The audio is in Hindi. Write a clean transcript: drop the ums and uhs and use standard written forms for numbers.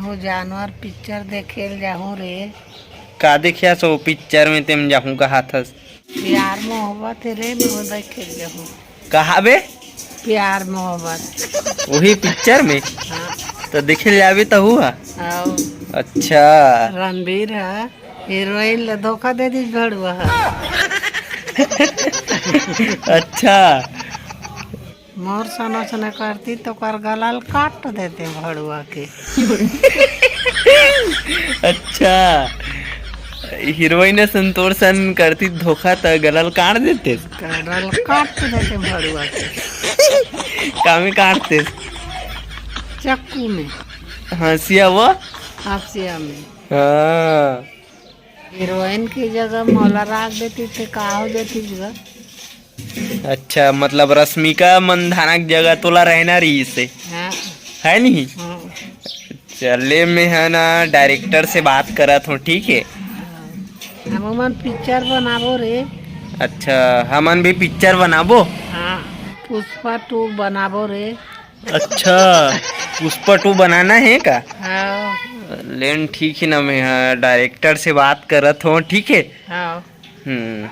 हो जानवर पिक्चर देखे जाहूँ रे। का देखिया सो पिक्चर में तेम जाहूँ कहा था। प्यार मोहब्बत रे मैं देखे जाहूँ। कहा बे? प्यार मोहब्बत। वही पिक्चर में हाँ। तो देखे जावे तो हुआ। आओ अच्छा रणबीर है हीरोइन ले धोखा दे दी भड़ुआ है। अच्छा मोर सनो सने करती तो कर गलाल काट देते भड़ुआ के। अच्छा हीरोइन संतोष सन करती धोखा तो गलल काट देते। गलाल काट देते भड़ुआ के कामी काटते चक्कू में हंसिया वो। हाफसिया में। हाँ हीरोइन की जगह मौला राख देती थे का हो जाती जगह। अच्छा मतलब रश्मिका मंदाना की जगह तोला रहना रही इसे हाँ है नहीं। हाँ चले मैं है ना डायरेक्टर से बात करा था ठीक है। हम मन पिक्चर बनाबो रे। अच्छा हमन भी पिक्चर बनाबो। हाँ पुष्पा 2 बनाबो रे। अच्छा पुष्पा 2 बनाना है का? हाँ लेन ठीक है ना मैं हाँ, डायरेक्टर से बात करत हूँ ठीक है। हाँ हम्म